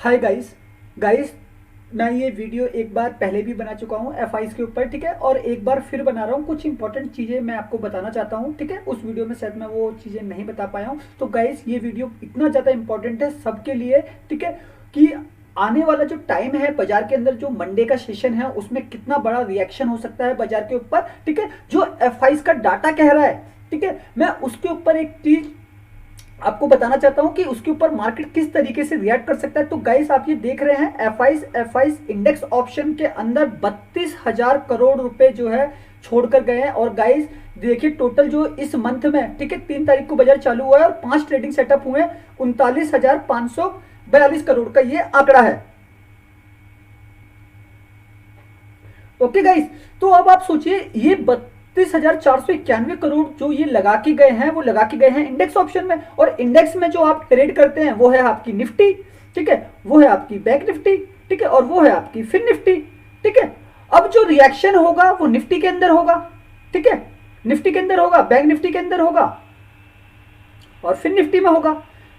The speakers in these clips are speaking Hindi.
हाय गाइस गाइस, मैं ये वीडियो एक बार पहले भी बना चुका हूँ एफआईस के ऊपर, ठीक है। और एक बार फिर बना रहा हूँ। कुछ इंपॉर्टेंट चीज़ें मैं आपको बताना चाहता हूँ, ठीक है। उस वीडियो में शायद मैं वो चीज़ें नहीं बता पाया हूँ। तो गाइस ये वीडियो इतना ज़्यादा इंपॉर्टेंट है सबके लिए, ठीक है, कि आने वाला जो टाइम है बाजार के अंदर, जो मंडे का सेशन है उसमें कितना बड़ा रिएक्शन हो सकता है बाजार के ऊपर, ठीक है। जो एफआईस का डाटा कह रहा है, ठीक है, मैं उसके ऊपर एक चीज़ आपको बताना चाहता हूं कि उसके ऊपर मार्केट किस तरीके से रिएक्ट कर सकता है। तो गाइस आप ये देख रहे हैं एफआईस इंडेक्स ऑप्शन के अंदर 32,000 करोड़ रुपए जो है छोड़कर गए हैं। और गाइस देखिए टोटल जो इस मंथ में, ठीक है, 3 तारीख को बाजार चालू हुआ है और 5 ट्रेडिंग सेटअप हुए हैं। 39,542 करोड़ का ये आंकड़ा है। ओके गाइस, तो अब आप सोचिए ये 32,491 करोड़ जो ये लगा के गए हैं, वो लगा के गए हैं इंडेक्स ऑप्शन में। और इंडेक्स में जो आप ट्रेड करते हैं वो है आपकी निफ्टी, ठीक है, वो है आपकी बैंक निफ्टी, ठीक है, और वो है आपकी फिन निफ्टी, ठीक है। अब जो रिएक्शन होगा वो निफ्टी के अंदर होगा, ठीक है, निफ्टी के अंदर होगा, बैंक निफ्टी के अंदर होगा और फिन निफ्टी में होगा,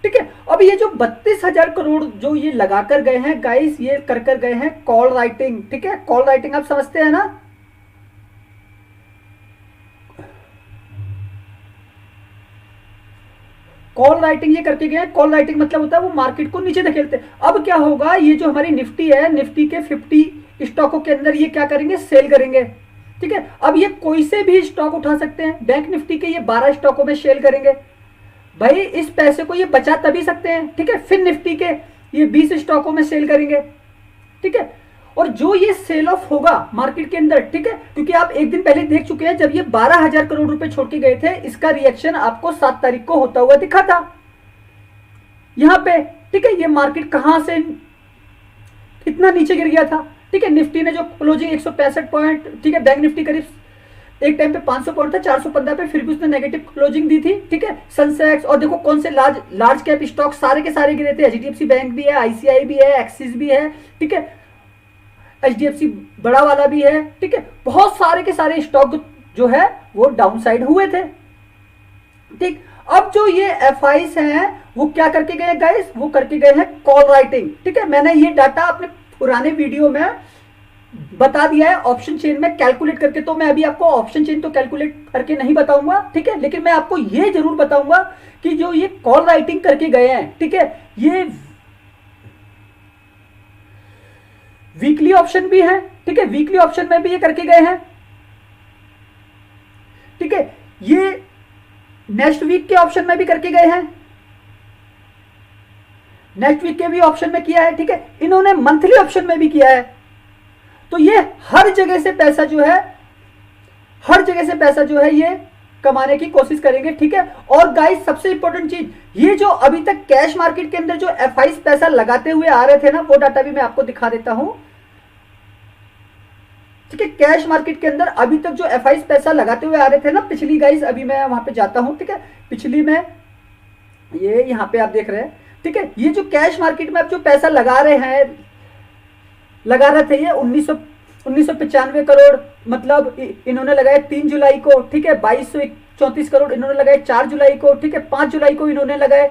ठीक है। अब ये जो 32,000 करोड़ जो ये लगाकर गए हैं गाइस, ये कर गए हैं कॉल राइटिंग, ठीक है। कॉल राइटिंग आप समझते हैं ना। कॉल राइटिंग ये करके गए। कॉल राइटिंग मतलब होता है वो मार्केट को नीचे धकेलते हैं। अब क्या होगा, ये जो हमारी निफ्टी है, निफ्टी के 50 स्टॉकों के अंदर ये क्या करेंगे, सेल करेंगे, ठीक है। अब ये कोई से भी स्टॉक उठा सकते हैं। बैंक निफ्टी के ये 12 स्टॉकों में सेल करेंगे। भाई इस पैसे को ये बचा तभी सकते हैं, ठीक है। फिर निफ्टी के ये 20 स्टॉकों में सेल करेंगे, ठीक है। और जो ये सेल ऑफ होगा मार्केट के अंदर, ठीक है, क्योंकि आप एक दिन पहले देख चुके हैं जब ये 12,000 करोड़ रुपए छोड़ के गए थे, इसका रिएक्शन आपको 7 तारीख को होता हुआ दिखा था यहां पे, ठीक है। ये मार्केट कहां से इतना नीचे गिर गया था, ठीक है। निफ्टी ने जो क्लोजिंग 165 पॉइंट, ठीक है, बैंक निफ्टी करीब एक टाइम पे 500 पॉइंट था 415 पे, फिर भी उसने नेगेटिव क्लोजिंग दी थी, ठीक है। सेंसेक्स और देखो कौन से लार्ज कैप स्टॉक सारे के सारे गिरे थे। एचडीएफसी बैंक भी है, आईसीआई भी है, एक्सिस भी है, ठीक है, एचडीएफसी बड़ा वाला भी है, ठीक है। बहुत सारे के सारे स्टॉक जो है वो डाउन साइड हुए थे, ठीक। अब जो ये एफआईस हैं वो क्या करके गए गाइस, वो करके गए हैं कॉल राइटिंग, ठीक है। मैंने ये डाटा अपने पुराने वीडियो में बता दिया है ऑप्शन चेन में कैलकुलेट करके। तो मैं अभी आपको ऑप्शन चेन तो कैलकुलेट करके नहीं बताऊंगा, ठीक है, लेकिन मैं आपको ये जरूर बताऊंगा कि जो ये कॉल राइटिंग करके गए हैं, ठीक है, ये वीकली ऑप्शन भी है, ठीक है, वीकली ऑप्शन में भी ये करके गए हैं, ठीक है। ये नेक्स्ट वीक के ऑप्शन में भी करके गए हैं, नेक्स्ट वीक के भी ऑप्शन में किया है, ठीक है। इन्होंने मंथली ऑप्शन में भी किया है। तो ये हर जगह से पैसा जो है, हर जगह से पैसा जो है ये कमाने की कोशिश करेंगे, ठीक है। और गाइस सबसे इंपॉर्टेंट चीज, ये जो अभी तक कैश मार्केट के अंदर जो एफआईस पैसा लगाते हुए आ रहे थे ना, वो डाटा भी मैं आपको दिखा देता हूं, ठीक है। कैश मार्केट के अंदर अभी तक जो एफआईस पैसा लगाते हुए आ रहे थे ना, पिछली गाइस, अभी मैं वहां पे जाता हूं, ठीक है, पिछली में ये यहां पे आप देख रहे हैं, ठीक है। ये जो कैश मार्केट में अब जो पैसा लगा रहे हैं, लगा रहे थे ये 1995 करोड़, मतलब इन्होंने लगाए 3 जुलाई को, ठीक है, 2234 करोड़ इन्होंने लगाए 4 जुलाई को, ठीक है, 5 जुलाई को इन्होंने लगाए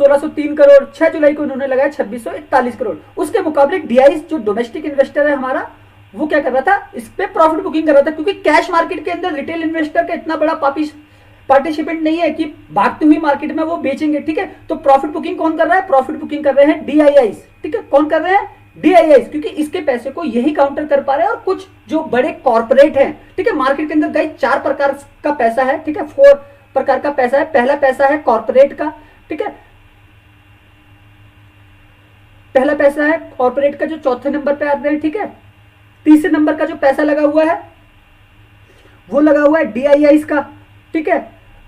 1603 करोड़, 6 जुलाई को इन्होंने लगाया 2641 करोड़। उसके मुकाबले डीआई जो डोमेस्टिक इन्वेस्टर है हमारा, वो क्या कर रहा था, इस पे प्रॉफिट बुकिंग कर रहा था, क्योंकि कैश मार्केट के अंदर रिटेल इन्वेस्टर का इतना बड़ा पार्टिसिपेंट नहीं है कि भागती हुई मार्केट में वो बेचेंगे, ठीक है। तो प्रॉफिट बुकिंग कौन कर रहा है, प्रॉफिट बुकिंग कर रहे हैं डीआईआई, ठीक है। कौन कर रहे हैं, डीआईआई, क्योंकि इसके पैसे को यही काउंटर कर पा रहे हैं। और कुछ जो बड़े कॉर्पोरेट हैं, ठीक है, मार्केट के अंदर गाइस 4 प्रकार का पैसा है, ठीक है, 4 प्रकार का पैसा है। पहला पैसा है कॉर्पोरेट का, ठीक है, पहला पैसा है कॉर्पोरेट का जो चौथे नंबर पे आते हैं, ठीक है। तीसरे नंबर का जो पैसा लगा हुआ है वो लगा हुआ है डीआईआई का, ठीक है।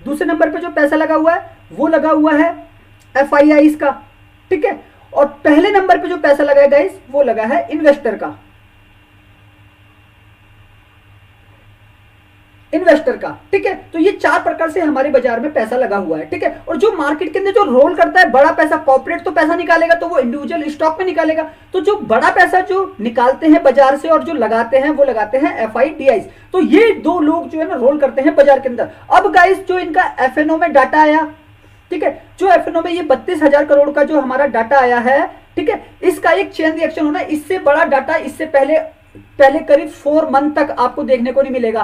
दूसरे नंबर पे जो पैसा लगा हुआ है वो लगा हुआ है एफआईआई का, ठीक है। और पहले नंबर पे जो पैसा लगा है गाइस वो लगा है इन्वेस्टर का, इन्वेस्टर का, ठीक है। तो ये 4 प्रकार से हमारे बाजार में पैसा लगा हुआ है, ठीक है। और जो मार्केट के अंदर जो रोल करता है बड़ा पैसा, कॉर्पोरेट तो पैसा निकालेगा तो वो इंडिविजुअल स्टॉक में निकालेगा। तो जो बड़ा पैसा जो निकालते हैं बाजार से और जो लगाते हैं वो लगाते हैं एफआईडीआई। तो ये 2 लोग जो है ना रोल करते हैं बाजार के अंदर। अब गाइस जो इनका एफएनओ में डाटा आया, ठीक है, जो एफएनओ में ये 32,000 करोड़ का जो हमारा डाटा आया है, ठीक है, इसका एक चेन रिएक्शन होना, इससे बड़ा डाटा इससे पहले पहले करीब 4 मंथ तक आपको देखने को नहीं मिलेगा।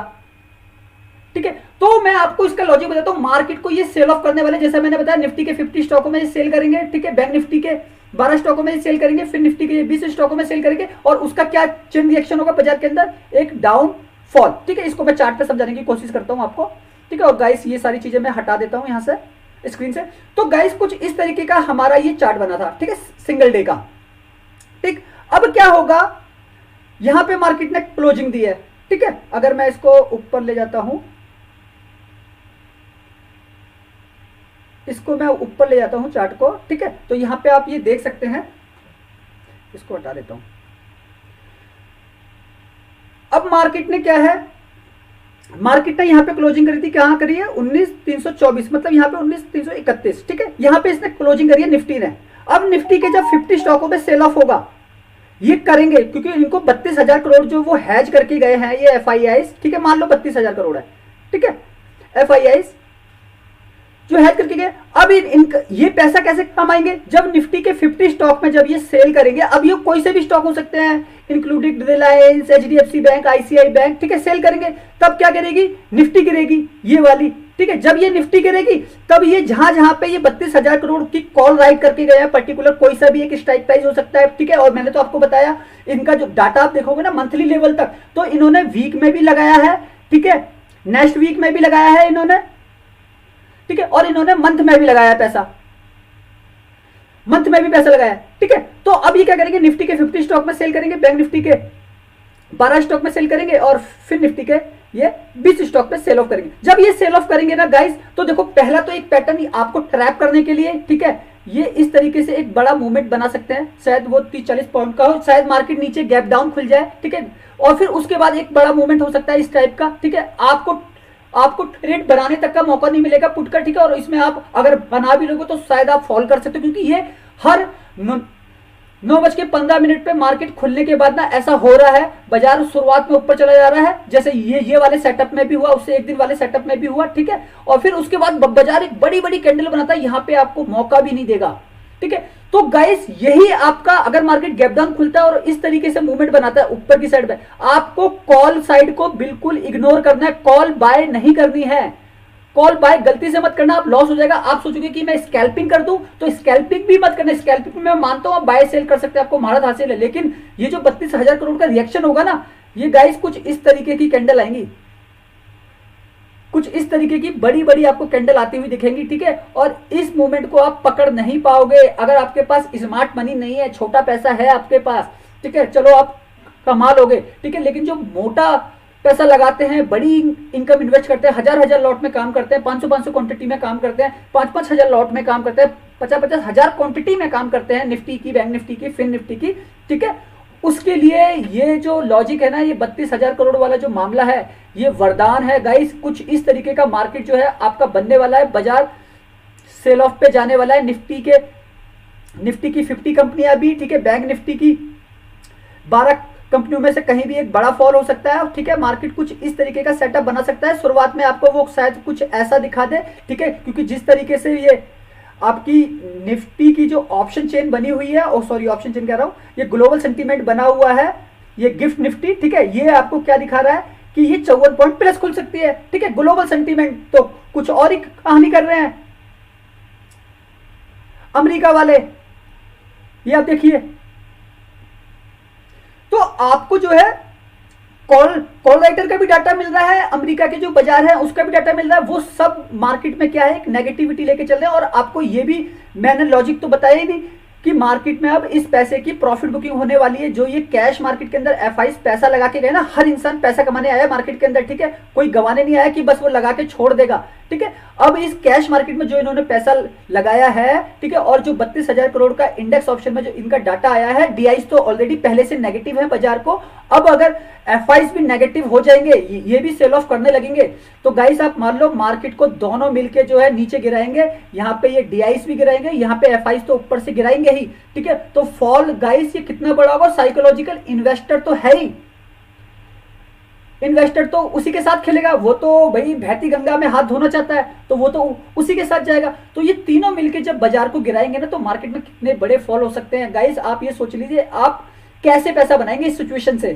ठीक है, तो मैं आपको इसका लॉजिक बताता हूं। मार्केट को ये सेल ऑफ करने वाले, जैसा मैंने बताया निफ्टी के 50 स्टॉकों में सेल करेंगे, ठीक है, बैंक निफ्टी के 12 स्टॉकों में सेल करेंगे, फिर निफ्टी के 20 स्टॉकों में सेल करेंगे, और उसका क्या चेन रिएक्शन होगा बाजार के अंदर, एक डाउन फॉल। ठीक है, इसको मैं चार्ट पे समझाने की कोशिश करता हूं आपको। ठीक है, और गाइस ये सारी चीजें मैं हटा देता हूं यहां से स्क्रीन से। तो गाइस कुछ इस तरीके का हमारा ये चार्ट बना था, ठीक है, सिंगल डे का। ठीक, अब क्या होगा, यहां पे मार्केट ने क्लोजिंग दी है। ठीक है, अगर मैं इसको ऊपर ले जाता हूं, इसको मैं ऊपर ले जाता हूं चार्ट को। ठीक है, तो यहां पे आप ये देख सकते हैं, इसको हटा देता हूं। अब मार्केट ने क्या है, मार्केट ने यहां पे क्लोजिंग करी थी, कहां करी है, 19,324, मतलब यहां पे 19,331। ठीक है, यहां पे इसने क्लोजिंग करी है निफ्टी ने। अब निफ्टी के जब 50 स्टॉकों में सेल ऑफ होगा, ये करेंगे क्योंकि इनको 32,000 करोड़ जो वो हैज करके गए हैं ये एफआईआईस। ठीक है, मान लो 32,000 करोड़ है। ठीक है, एफआईआईस जो हैज करके गए, अब ये पैसा कैसे कमाएंगे, जब निफ्टी के 50 स्टॉक में जब ये सेल करेंगे, अब ये कोई से भी स्टॉक हो सकते हैं, including Reliance, HDFC bank, ICI bank. ठीक है, सेल करेंगे, तब क्या करेगी, निफ्टी गिरेगी, ये वाली। ठीक है, जब ये निफ्टी गिरेगी, तब ये जहां जहां पे ये 32,000 करोड़ की कॉल राइट करके गए हैं, पर्टिकुलर कोई सा भी एक स्ट्राइक प्राइस हो सकता है। ठीक है, और मैंने तो आपको बताया इनका जो डाटा आप देखोगे ना मंथली लेवल तक, तो इन्होंने वीक में भी लगाया है, ठीक है, नेक्स्ट वीक में भी लगाया है इन्होंने। ठीक है, और इन्होंने मंथ में भी लगाया पैसा, मंथ में भी पैसा लगाया। ठीक है, तो अब ये क्या करेंगे, निफ्टी के 50 स्टॉक में सेल करेंगे, बैंक निफ्टी के 12 स्टॉक में सेल करेंगे, और फिर निफ्टी के ये 20 स्टॉक में सेल ऑफ करेंगे। जब ये सेल ऑफ करेंगे ना गाइस, तो देखो पहला तो एक पैटर्न आपको ट्रैप करने के लिए, ठीक है, ये इस तरीके से एक बड़ा मूवमेंट बना सकते हैं, शायद वो 30-40 पॉइंट का हो, शायद मार्केट नीचे गैप डाउन खुल जाए। ठीक है, और फिर उसके बाद एक बड़ा मूवमेंट हो सकता है इस टाइप का। ठीक है, आपको ट्रेड बनाने तक का मौका नहीं मिलेगा पुट का। ठीक है, और इसमें आप अगर बना भी लोगे तो शायद आप फॉल कर सकते हो, क्योंकि ये हर 9:15 पे मार्केट खुलने के बाद ना ऐसा हो रहा है, बाजार शुरुआत में ऊपर चला जा रहा है, जैसे ये वाले सेटअप में भी हुआ, उससे एक दिन वाले सेटअप में भी हुआ। ठीक है, और फिर उसके बाद बाजार एक बड़ी बड़ी कैंडल बनाता है, यहां पे आपको मौका भी नहीं देगा। ठीक है, तो गाइस यही आपका, अगर मार्केट गैप डाउन खुलता है और इस तरीके से मूवमेंट बनाता है ऊपर की साइड में, आपको कॉल साइड को बिल्कुल इग्नोर करना है, कॉल बाय नहीं करनी है। कॉल बाय गलती से मत करना, आप लॉस हो जाएगा। आप सोचोगे कि मैं स्कैल्पिंग कर दूं, तो स्कैल्पिंग भी मत करना। स्कैल्पिंग में मैं मानता हूं आप बाय सेल कर सकते हैं, आपको महारत हासिल है, लेकिन ये जो 32,000 करोड़ का रिएक्शन होगा ना, ये गाइस कुछ इस तरीके की कैंडल आएंगी, कुछ इस तरीके की बड़ी बड़ी आपको कैंडल आती हुई दिखेंगी। ठीक है, और इस मूवमेंट को आप पकड़ नहीं पाओगे अगर आपके पास स्मार्ट मनी नहीं है, छोटा पैसा है आपके पास। ठीक है, चलो आप कमा लोगे, ठीक है, लेकिन जो मोटा पैसा लगाते हैं, बड़ी इनकम इन्वेस्ट करते हैं, हजार लॉट में काम करते हैं, 500 क्वांटिटी में काम करते हैं, 5 हजार लॉट में काम करते हैं, 50 हजार क्वांटिटी में काम करते हैं, निफ्टी की, बैंक निफ्टी की, फिन निफ्टी की। ठीक है, उसके लिए ये जो लॉजिक है ना, ये 32,000 करोड़ वाला जो मामला है, ये वरदान है गाइस। कुछ इस तरीके का मार्केट जो है आपका बनने वाला है, बाजार सेल ऑफ पे जाने वाला है। निफ्टी की 50 कंपनियां भी, ठीक है, बैंक निफ्टी की 12 कंपनियों में से कहीं भी एक बड़ा फॉल हो सकता है। ठीक है, मार्केट कुछ इस तरीके का सेटअप बना सकता है। शुरुआत में आपको वो शायद कुछ ऐसा दिखा दे, ठीक है, क्योंकि जिस तरीके से ये आपकी निफ्टी की जो ऑप्शन चेन बनी हुई है, सॉरी ऑप्शन चेन कह रहा हूं, ये ग्लोबल सेंटीमेंट बना हुआ है, ये गिफ्ट निफ्टी। ठीक है, ये आपको क्या दिखा रहा है कि ये 54 पॉइंट प्लस खुल सकती है। ठीक है, ग्लोबल सेंटीमेंट तो कुछ और ही कहानी कर रहे हैं अमेरिका वाले, ये आप देखिए। तो आपको जो है कॉल राइटर का भी डाटा मिल रहा है, अमेरिका के जो बाजार है उसका भी डाटा मिल रहा है, वो सब मार्केट में क्या है, एक नेगेटिविटी लेके चल रहे हैं। और आपको ये भी मैंने लॉजिक तो बताया ही नहीं कि मार्केट में अब इस पैसे की प्रॉफिट बुकिंग होने वाली है। जो ये कैश मार्केट के अंदर एफआईज पैसा लगा के गए ना, हर इंसान पैसा कमाने आया मार्केट के अंदर। ठीक है, कोई गंवाने नहीं आया कि बस वो लगा के छोड़ देगा। ठीक है, अब इस कैश मार्केट में जो इन्होंने पैसा लगाया है, ठीक है, और जो 32,000 करोड़ का इंडेक्स ऑप्शन में जो इनका डाटा आया है, डीआईज तो ऑलरेडी पहले से नेगेटिव है बाजार को, अब अगर एफआईज भी नेगेटिव हो जाएंगे, ये भी सेल ऑफ करने लगेंगे, तो गाइस आप मान लो मार्केट को दोनों मिलके जो है नीचे गिराएंगे। यहाँ पे ये डीआईज भी गिराएंगे, यहाँ पे एफआईज तो ऊपर से गिराएंगे ही। ठीक है, तो फॉल गाइस ये कितना बड़ा होगा, साइकोलॉजिकल इन्वेस्टर तो है ही। इन्वेस्टर तो उसी के साथ खेलेगा, वो तो भाई बहती गंगा में हाथ धोना चाहता है, तो वो तो उसी के साथ जाएगा। तो ये तीनों मिलके जब बाजार को गिराएंगे ना, तो मार्केट में कितने बड़े फॉल हो सकते हैं गाइस, आप ये सोच लीजिए आप कैसे पैसा बनाएंगे इस सिचुएशन से।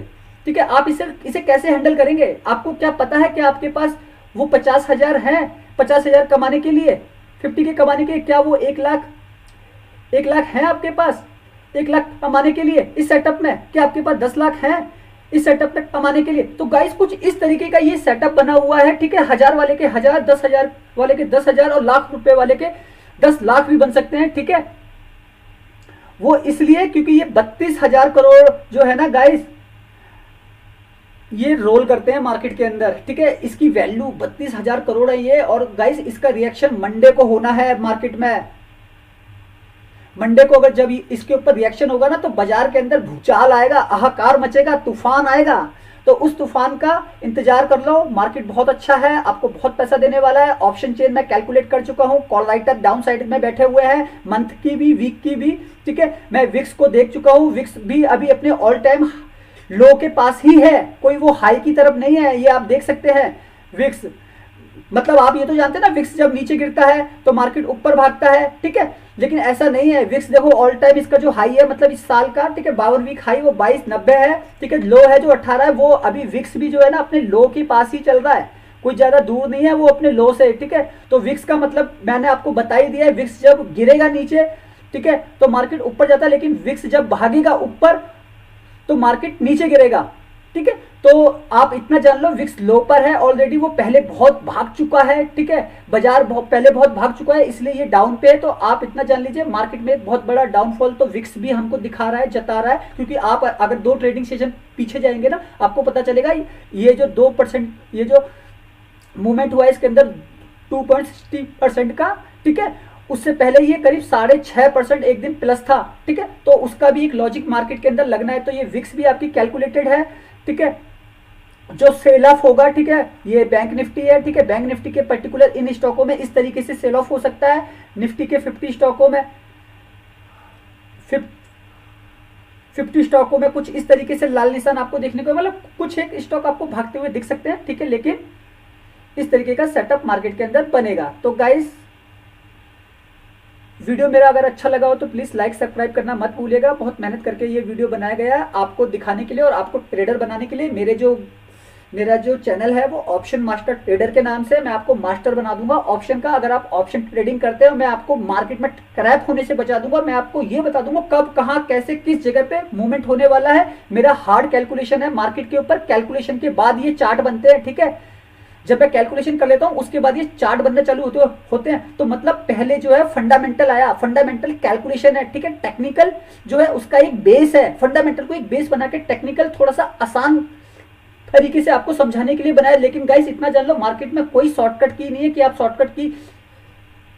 ठीक है, आप इसे कैसे हैंडल करेंगे? आपको क्या पता है कि आपके पास वो 50,000 है, 50,000 कमाने के लिए, 50 के कमाने के, क्या वो 1 लाख है आपके पास 1 लाख कमाने के लिए इस सेटअप में? क्या आपके पास 10 लाख है इस सेटअप में कमाने के लिए? तो गाइस कुछ इस तरीके का ये सेटअप बना हुआ है। ठीक है, 1000 वाले के 1000, 10,000 वाले के 10,000 और लाख रुपए वाले के 10 लाख भी बन सकते हैं। ठीक है, वो इसलिए क्योंकि ये 32,000 करोड़ जो है ना गाइस, ये रोल करते हैं मार्केट के अंदर। ठीक है, इसकी वैल्यू 32,000 करोड़ है ये। और गाइस इसका रिएक्शन मंडे को होना है मार्केट में। मंडे को अगर जब इसके ऊपर रिएक्शन होगा ना, तो बाजार के अंदर भूचाल आएगा, हाहाकार मचेगा, तूफान आएगा। तो उस तूफान का इंतजार कर लो। मार्केट बहुत अच्छा है, आपको बहुत पैसा देने वाला है। ऑप्शन चेन मैं कैलकुलेट कर चुका हूं, कॉल राइटर डाउन साइड में बैठे हुए हैं, मंथ की भी, वीक की भी। ठीक है, मैं विक्स को देख चुका हूं, विक्स भी अभी अपने ऑल टाइम लो के पास ही है, कोई वो हाई की तरफ नहीं है, ये आप देख सकते हैं। विक्स मतलब आप ये तो जानते हैं ना, विक्स जब नीचे गिरता है तो मार्केट ऊपर भागता है। ठीक है, लेकिन ऐसा नहीं है। विक्स देखो ऑल टाइम इसका जो हाई है, मतलब इस साल का, ठीक है, 52 वीक हाई वो 2290 है। ठीक है, लो है जो 18 है, वो अभी विक्स भी जो है ना अपने लो के पास ही चल रहा है, कोई ज्यादा दूर नहीं है वो अपने लो से। ठीक है, तो विक्स का मतलब मैंने आपको बता ही दिया है, विक्स जब गिरेगा नीचे, ठीक है, तो मार्केट ऊपर जाता है, लेकिन विक्स जब भागेगा ऊपर तो मार्केट नीचे गिरेगा। ठीक है, तो आप इतना जान लो, विक्स लो पर है ऑलरेडी, वो पहले बहुत भाग चुका है। ठीक है, बाजार पहले बहुत भाग चुका है, इसलिए ये डाउन पे है। तो आप इतना जान लीजिए मार्केट में एक बहुत बड़ा डाउनफॉल तो विक्स भी हमको दिखा रहा है, जता रहा है। क्योंकि आप अगर 2 ट्रेडिंग सेशन पीछे जाएंगे ना, आपको पता चलेगा ये जो 2%, ये जो मूवमेंट हुआ है इसके अंदर 2.60% का। ठीक है, उससे पहले ये करीब 6.5% एक दिन प्लस था। ठीक है, तो उसका भी एक लॉजिक मार्केट के अंदर लगना है। तो ये विक्स भी आपकी कैलकुलेटेड है। ठीक है, जो सेल ऑफ होगा, ठीक है, ये बैंक निफ्टी है। ठीक है, बैंक निफ्टी के पर्टिकुलर इन स्टॉकों में इस तरीके से सेल ऑफ हो सकता है। निफ्टी के 50 स्टॉकों में 50 स्टॉकों में कुछ इस तरीके से लाल निशान आपको देखने को, मतलब कुछ एक स्टॉक आपको भागते हुए दिख सकते हैं। ठीक है, लेकिन इस तरीके का सेटअप मार्केट के अंदर बनेगा। तो गाइस वीडियो मेरा अगर अच्छा लगा हो तो प्लीज़ लाइक सब्सक्राइब करना मत भूलिएगा। बहुत मेहनत करके ये वीडियो बनाया गया है आपको दिखाने के लिए और आपको ट्रेडर बनाने के लिए। मेरा जो चैनल है वो ऑप्शन मास्टर ट्रेडर के नाम से, मैं आपको मास्टर बना दूंगा ऑप्शन का। अगर आप ऑप्शन ट्रेडिंग करते हो, मैं आपको मार्केट में ट्रैप होने से बचा दूंगा। मैं आपको ये बता दूंगा कब, कहाँ, कैसे, किस जगह पे मूवमेंट होने वाला है। मेरा हार्ड कैलकुलेशन है मार्केट के ऊपर, कैलकुलेशन के बाद ये चार्ट बनते हैं। ठीक है, जब मैं कैलकुलेशन कर लेता हूं उसके बाद ये चार्ट बनने चालू होते हैं। तो मतलब पहले जो है फंडामेंटल आया, फंडामेंटल कैलकुलेशन है। ठीक है, टेक्निकल जो है उसका एक बेस है, फंडामेंटल को एक बेस बना के टेक्निकल थोड़ा सा आसान तरीके से आपको समझाने के लिए बनाया। लेकिन गाइस इतना जान लो, मार्केट में कोई शॉर्टकट की नहीं है कि आप शॉर्टकट की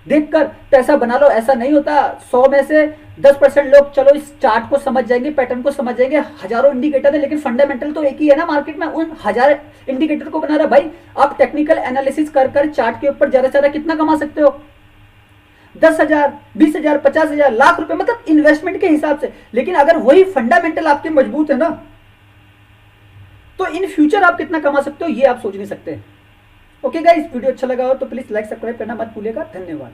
देखकर पैसा बना लो, ऐसा नहीं होता। 100 में से 10% लोग चलो इस चार्ट को समझ जाएंगे, पैटर्न को समझ जाएंगे। हजारों इंडिकेटर है, लेकिन फंडामेंटल तो एक ही है ना मार्केट में। उन 1000 इंडिकेटर को बना रहा भाई, आप टेक्निकल एनालिसिस कर चार्ट के ऊपर ज्यादा से ज्यादा कितना कमा सकते हो? 10,000, 20,000, 50,000, लाख रुपए, मतलब इन्वेस्टमेंट के हिसाब से। लेकिन अगर वही फंडामेंटल आपके मजबूत है ना, तो इन फ्यूचर आप कितना कमा सकते हो ये आप सोच नहीं सकते। ओके गाइस, वीडियो अच्छा लगा हो तो प्लीज लाइक सब्सक्राइब करना मत भूलिएगा। धन्यवाद।